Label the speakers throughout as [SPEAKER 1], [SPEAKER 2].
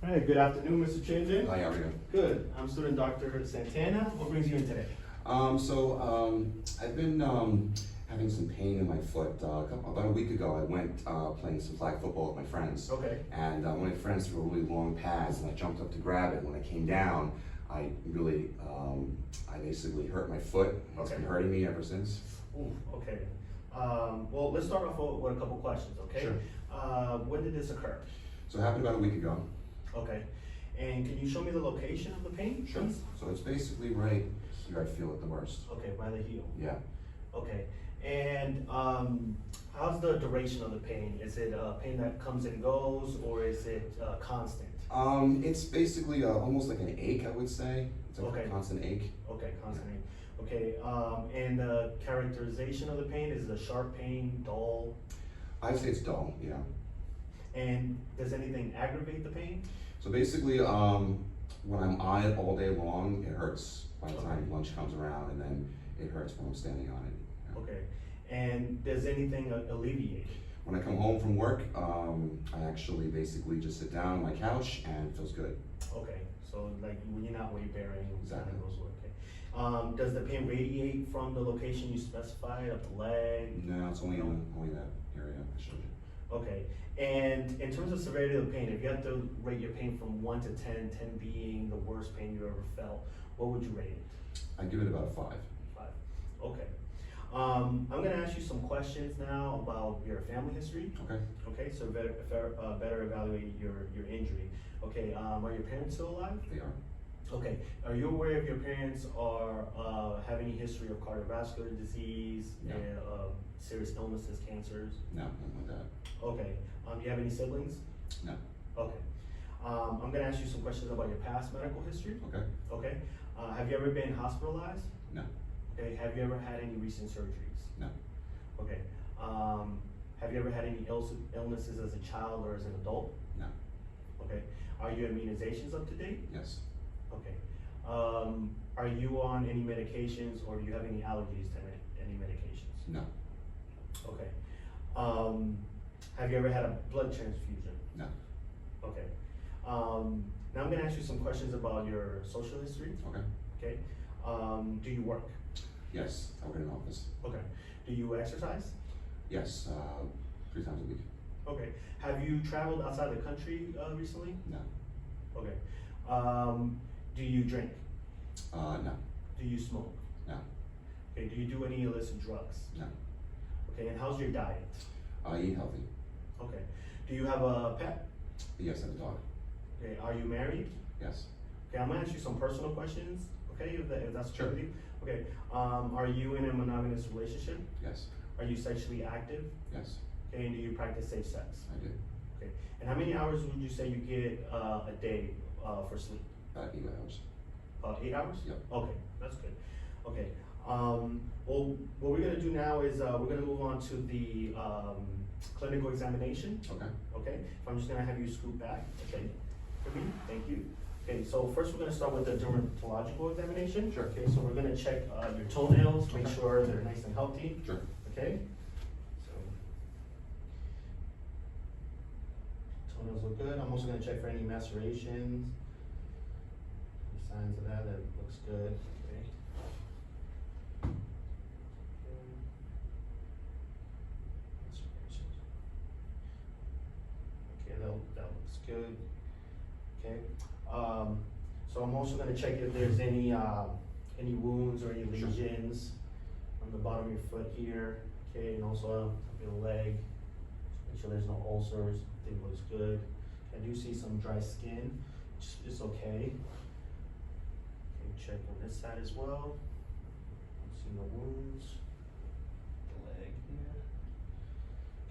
[SPEAKER 1] Hey, good afternoon, Mr. Chinjin.
[SPEAKER 2] Hi, how are you?
[SPEAKER 1] Good. I'm student Dr. Santana. What brings you in today?
[SPEAKER 2] I've been having some pain in my foot. About a week ago, I went playing some flag football with my friends.
[SPEAKER 1] Okay.
[SPEAKER 2] And one of my friends threw a really long pass, and I jumped up to grab it. When I came down, I basically hurt my foot. It's been hurting me ever since.
[SPEAKER 1] Ooh, okay. Well, let's start off with a couple questions, okay?
[SPEAKER 2] Sure.
[SPEAKER 1] When did this occur?
[SPEAKER 2] So it happened about a week ago.
[SPEAKER 1] Okay. And can you show me the location of the pain?
[SPEAKER 2] Sure.
[SPEAKER 1] Please?
[SPEAKER 2] So it's basically right here I feel it the worst.
[SPEAKER 1] Okay, by the heel.
[SPEAKER 2] Yeah.
[SPEAKER 1] Okay. And how's the duration of the pain? Is it a pain that comes and goes, or is it constant?
[SPEAKER 2] It's basically almost like an ache, I would say. It's like a constant ache.
[SPEAKER 1] Okay, constant ache. Okay, and the characterization of the pain, is it a sharp pain, dull?
[SPEAKER 2] I'd say it's dull, yeah.
[SPEAKER 1] And does anything aggravate the pain?
[SPEAKER 2] So basically, when I'm on it all day long, it hurts by the time lunch comes around, and then it hurts when I'm standing on it. Yeah.
[SPEAKER 1] Okay, and does anything alleviate it?
[SPEAKER 2] When I come home from work, I actually basically just sit down on my couch and it feels good.
[SPEAKER 1] Okay, so like when you're not weight bearing,
[SPEAKER 2] Exactly.
[SPEAKER 1] goes away. Okay. Does the pain radiate from the location you specified, up the leg?
[SPEAKER 2] No, it's only that area I showed you.
[SPEAKER 1] Okay, and in terms of severity of the pain, if you had to rate your pain from 1 to 10, 10 being the worst pain you ever felt, what would you rate it?
[SPEAKER 2] I'd give it about a 5.
[SPEAKER 1] 5. Okay. I'm going to ask you some questions now about your family history.
[SPEAKER 2] Okay.
[SPEAKER 1] Okay, so better evaluate your injury. Okay, are your parents still alive?
[SPEAKER 2] They are.
[SPEAKER 1] Okay, are you aware if your parents have any history of cardiovascular disease,
[SPEAKER 2] No.
[SPEAKER 1] serious illnesses, cancers?
[SPEAKER 2] No, nothing like that.
[SPEAKER 1] Okay, do you have any siblings?
[SPEAKER 2] No.
[SPEAKER 1] Okay. I'm gonna ask you some questions about your past medical history.
[SPEAKER 2] Okay.
[SPEAKER 1] Okay. Have you ever been hospitalized?
[SPEAKER 2] No.
[SPEAKER 1] Okay. Have you ever had any recent surgeries?
[SPEAKER 2] No.
[SPEAKER 1] Okay. Have you ever had any illnesses as a child or as an adult?
[SPEAKER 2] No.
[SPEAKER 1] Okay. Are your immunizations up to date?
[SPEAKER 2] Yes.
[SPEAKER 1] Okay. Are you on any medications, or do you have any allergies to any medications?
[SPEAKER 2] No.
[SPEAKER 1] Okay. Have you ever had a blood transfusion?
[SPEAKER 2] No.
[SPEAKER 1] Okay. Now I'm gonna ask you some questions about your social history.
[SPEAKER 2] Okay.
[SPEAKER 1] Okay. Do you work?
[SPEAKER 2] Yes, I work in an office.
[SPEAKER 1] Okay. Do you exercise?
[SPEAKER 2] Yes, 3 times a week.
[SPEAKER 1] Okay. Have you traveled outside the country recently?
[SPEAKER 2] No.
[SPEAKER 1] Okay. Do you drink?
[SPEAKER 2] No.
[SPEAKER 1] Do you smoke?
[SPEAKER 2] No.
[SPEAKER 1] Okay. Do you do any illicit drugs?
[SPEAKER 2] No.
[SPEAKER 1] Okay. And how's your diet?
[SPEAKER 2] I eat healthy.
[SPEAKER 1] Okay. Do you have a pet?
[SPEAKER 2] Yes, I have a dog.
[SPEAKER 1] Okay. Are you married?
[SPEAKER 2] Yes.
[SPEAKER 1] Okay. I'm gonna ask you some personal questions. Okay, if that's
[SPEAKER 2] Sure.
[SPEAKER 1] okay with you. Okay. Are you in a monogamous relationship?
[SPEAKER 2] Yes.
[SPEAKER 1] Are you sexually active?
[SPEAKER 2] Yes.
[SPEAKER 1] Okay. And do you practice safe sex?
[SPEAKER 2] I do.
[SPEAKER 1] Okay. And how many hours would you say you get a day for sleep?
[SPEAKER 2] About 8 hours.
[SPEAKER 1] 8 hours?
[SPEAKER 2] Yep.
[SPEAKER 1] Okay, that's good. Okay. Well, what we're gonna do now is we're gonna move on to the clinical examination.
[SPEAKER 2] Okay.
[SPEAKER 1] Okay. So I'm just gonna have you scoot back. Okay. For me. Thank you. Okay. So first we're gonna start with the dermatological examination.
[SPEAKER 2] Sure.
[SPEAKER 1] Okay. So we're gonna check your toenails, make
[SPEAKER 2] Okay.
[SPEAKER 1] sure they're nice and healthy.
[SPEAKER 2] Sure.
[SPEAKER 1] Okay. So toenails look good. I'm also gonna check for any macerations. Signs of that looks good. Okay. Okay, that looks good. Okay. So I'm also gonna check if there's any wounds or any
[SPEAKER 2] Sure.
[SPEAKER 1] lesions on the bottom of your foot here. Okay, and also up your leg. Make sure there's no ulcers. Everything looks good. I do see some dry skin, which is okay. Check on this side as well. See no wounds. The leg here.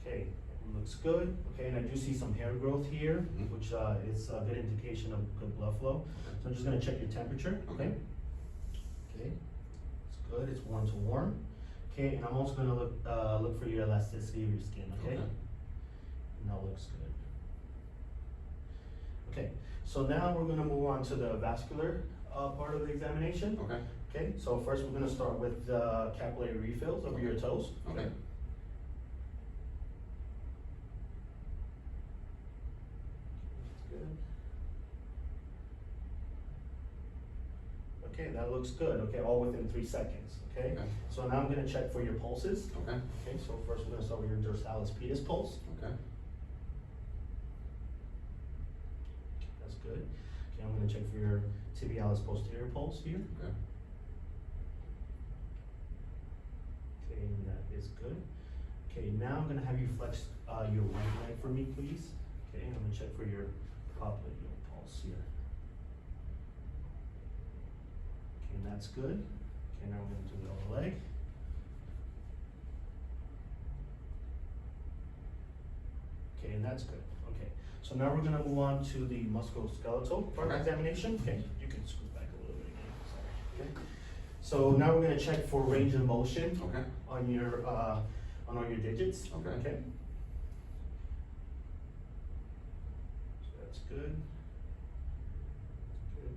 [SPEAKER 1] Okay, it looks good. Okay, and I do see some hair growth here, which is a good indication of good blood flow. So I'm just gonna check your temperature. Okay. Okay, it's good. It's warm to warm. Okay, and I'm also gonna look for your elasticity of your skin. Okay. And that looks good. Okay, so now we're gonna move on to the vascular part of the examination.
[SPEAKER 2] Okay.
[SPEAKER 1] Okay, so first we're gonna start with the capillary refills over your toes.
[SPEAKER 2] Okay.
[SPEAKER 1] Good. Okay, that looks good, okay, all within 3 seconds, okay?
[SPEAKER 2] Okay.
[SPEAKER 1] So now I'm gonna check for your pulses.
[SPEAKER 2] Okay.
[SPEAKER 1] Okay, so first we're gonna start with your dorsalis pedis pulse.
[SPEAKER 2] Okay.
[SPEAKER 1] That's good. Okay, I'm gonna check for your tibialis posterior pulse here.
[SPEAKER 2] Okay.
[SPEAKER 1] Okay, and that is good. Okay, now I'm gonna have you flex your right leg for me, please. Okay, I'm gonna check for your popliteal pulse here. Okay, and that's good. Okay, now we're gonna do the other leg. Okay, and that's good. Okay, so now we're gonna move on to the musculoskeletal part of the
[SPEAKER 2] Okay.
[SPEAKER 1] examination. Okay, you can scoot back a little bit again. Sorry. Okay. So now we're gonna check for range of motion
[SPEAKER 2] Okay.
[SPEAKER 1] on your on all your digits.
[SPEAKER 2] Okay.
[SPEAKER 1] Okay. So that's good. Good.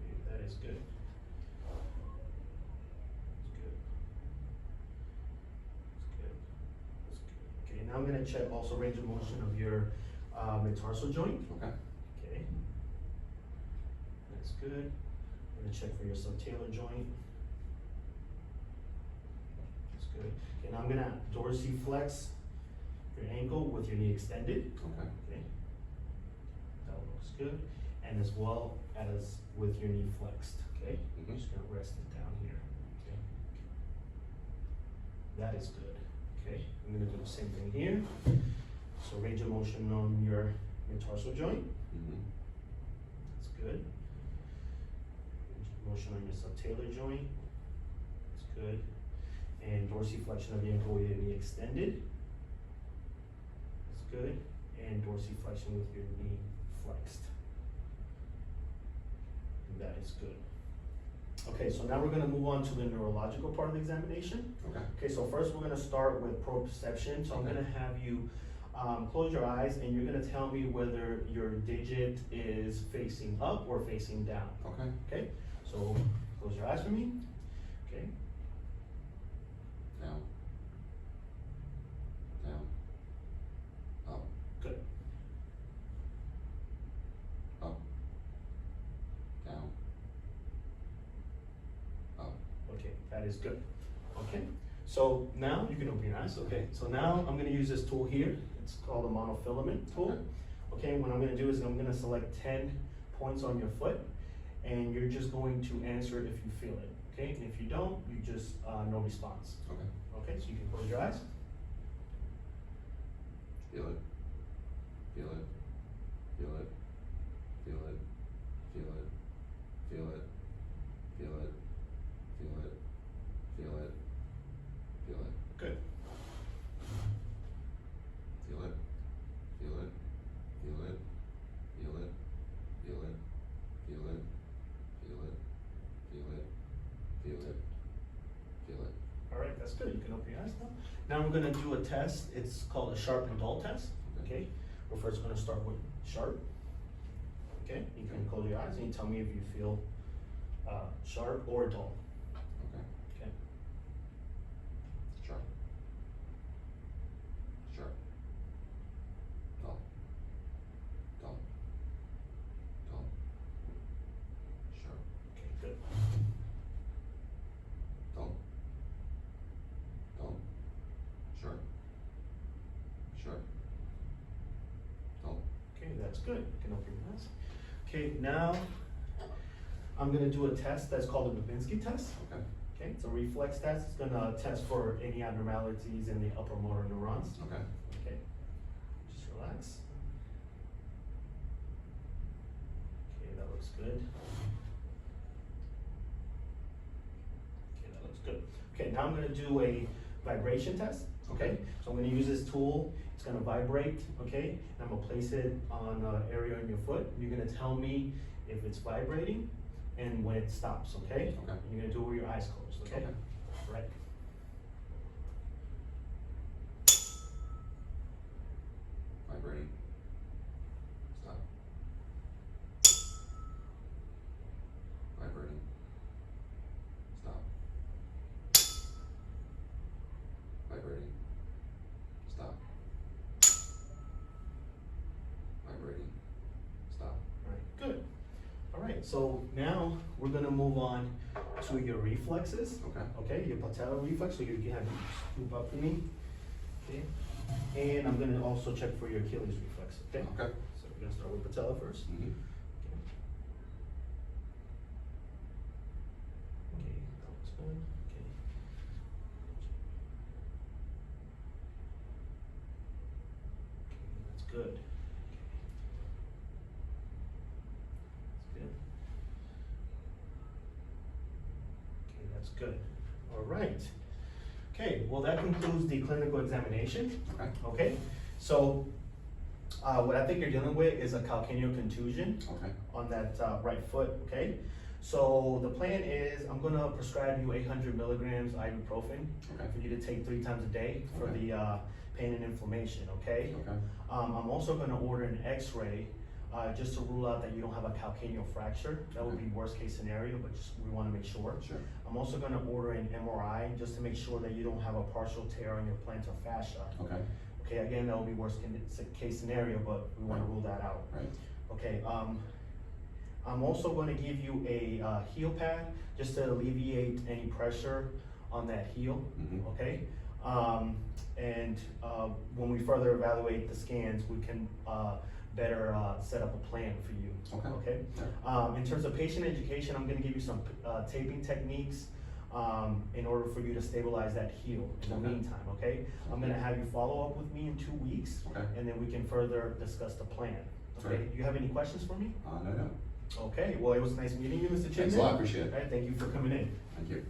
[SPEAKER 1] Okay, that is good. That's good. That's good. That's good. Okay, now I'm gonna check also range of motion of your metatarsal joint.
[SPEAKER 2] Okay.
[SPEAKER 1] Okay. That's good. I'm gonna check for your subtalar joint. That's good. Okay, now I'm gonna dorsiflex your ankle with your knee extended.
[SPEAKER 2] Okay.
[SPEAKER 1] Okay. That looks good. And as well as with your knee flexed. Okay.
[SPEAKER 2] Mhm.
[SPEAKER 1] I'm just gonna rest it down here. Okay. That is good. Okay. I'm gonna do the same thing here. So range of motion on your metatarsal joint.
[SPEAKER 2] Mhm.
[SPEAKER 1] That's good. Range of motion on your subtalar joint. That's good. And dorsiflexion of the ankle with your knee extended. That's good. And dorsiflexion with your knee flexed. And that is good. Okay, so now we're gonna move on to the neurological part of the examination.
[SPEAKER 2] Okay.
[SPEAKER 1] Okay, so first we're gonna start with proprioception. So I'm
[SPEAKER 2] Okay.
[SPEAKER 1] gonna have you close your eyes and you're gonna tell me whether your digit is facing up or facing down.
[SPEAKER 2] Okay.
[SPEAKER 1] Okay, so close your eyes for me. Okay,
[SPEAKER 2] Down. Down. Up.
[SPEAKER 1] good.
[SPEAKER 2] Up. Down. Up.
[SPEAKER 1] Okay, that is good. Okay, so now you can open your eyes. Okay, so now I'm gonna use this tool here. It's called a monofilament tool.
[SPEAKER 2] Okay.
[SPEAKER 1] Okay, what I'm gonna do is I'm gonna select 10 points on your foot, and you're just going to answer if you feel it. Okay, and if you don't, you just no response.
[SPEAKER 2] Okay.
[SPEAKER 1] Okay, so you can close your eyes.
[SPEAKER 2] Feel it. Feel it. Feel it. Feel it. Feel it. Feel it. Feel it. Feel it. Feel it. Feel it.
[SPEAKER 1] Good.
[SPEAKER 2] Feel it. Feel it. Feel it. Feel it. Feel it. Feel it. Feel it. Feel it. Feel it. Feel it.
[SPEAKER 1] All right, that's good. You can open your eyes now. Now we're gonna do a test. It's called a sharp and dull test. Okay, we're first gonna start with sharp. Okay, you can close your eyes and you tell me if you feel sharp or dull.
[SPEAKER 2] Okay.
[SPEAKER 1] Okay.
[SPEAKER 2] Sharp. Sharp. Dull. Dull. Dull. Sharp.
[SPEAKER 1] Okay, good.
[SPEAKER 2] Dull. Dull. Sharp. Sharp. Dull.
[SPEAKER 1] Okay, that's good. You can open your eyes. Okay, now I'm gonna do a test that's called the Babinski test.
[SPEAKER 2] Okay.
[SPEAKER 1] Okay, it's a reflex test. It's gonna test for any abnormalities in the upper motor neurons.
[SPEAKER 2] Okay.
[SPEAKER 1] Okay, just relax. Okay, that looks good. Okay, that looks good. Okay, now I'm gonna do a vibration test. Okay, so I'm gonna use this tool. It's gonna vibrate. Okay, and I'm gonna place it on an area on your foot. You're gonna tell me if it's vibrating and when it stops. Okay.
[SPEAKER 2] Okay.
[SPEAKER 1] And you're gonna do it with your eyes closed. Okay.
[SPEAKER 2] Okay.
[SPEAKER 1] Right.
[SPEAKER 2] Vibrating. Stop. Vibrating. Stop. Vibrating. Stop. Vibrating. Stop.
[SPEAKER 1] All right. Good. All right. so now we're gonna move on to your reflexes.
[SPEAKER 2] Okay.
[SPEAKER 1] Okay, your patellar reflex, so you can have it scoop up for me. Okay, and I'm gonna also check for your Achilles reflex, okay?
[SPEAKER 2] Okay.
[SPEAKER 1] So we're gonna start with patella first.
[SPEAKER 2] Mm-hmm.
[SPEAKER 1] Okay, that looks good, okay. Okay, that's good. That's good. Okay, that's good. All right. Okay, well, that concludes the clinical examination.
[SPEAKER 2] Okay.
[SPEAKER 1] Okay, so, what I think you're dealing with is a calcaneal contusion
[SPEAKER 2] Okay.
[SPEAKER 1] on that right foot, okay? So the plan is, I'm gonna prescribe you 800 milligrams ibuprofen
[SPEAKER 2] Okay.
[SPEAKER 1] for you to take 3 times a day for
[SPEAKER 2] Okay.
[SPEAKER 1] the pain and inflammation, okay?
[SPEAKER 2] Okay.
[SPEAKER 1] I'm also gonna order an X-ray just to rule out that you don't have a calcaneal fracture. That would be worst case scenario, but just, we wanna make sure.
[SPEAKER 2] Sure.
[SPEAKER 1] I'm also gonna order an MRI just to make sure that you don't have a partial tear on your plantar fascia.
[SPEAKER 2] Okay.
[SPEAKER 1] Okay, again, that will be worst case scenario, but we wanna
[SPEAKER 2] Right.
[SPEAKER 1] rule that out.
[SPEAKER 2] Right.
[SPEAKER 1] Okay, I'm also gonna give you a heel pad just to alleviate any pressure on that heel,
[SPEAKER 2] Mm-hmm.
[SPEAKER 1] okay? And when we further evaluate the scans, we can better set up a plan for you.
[SPEAKER 2] Okay.
[SPEAKER 1] Okay?
[SPEAKER 2] Yeah.
[SPEAKER 1] In terms of patient education, I'm gonna give you some taping techniques in order for you to stabilize that heel in the
[SPEAKER 2] Okay.
[SPEAKER 1] meantime, okay? I'm gonna have you follow up with me in 2 weeks,
[SPEAKER 2] Okay.
[SPEAKER 1] and then we can further discuss the plan. Okay,
[SPEAKER 2] Sure.
[SPEAKER 1] do you have any questions for me?
[SPEAKER 2] No.
[SPEAKER 1] Okay, well, it was nice meeting you, Mr. Chinman.
[SPEAKER 2] Thanks a lot, appreciate it.
[SPEAKER 1] All right, thank you for coming in.
[SPEAKER 2] Thank you.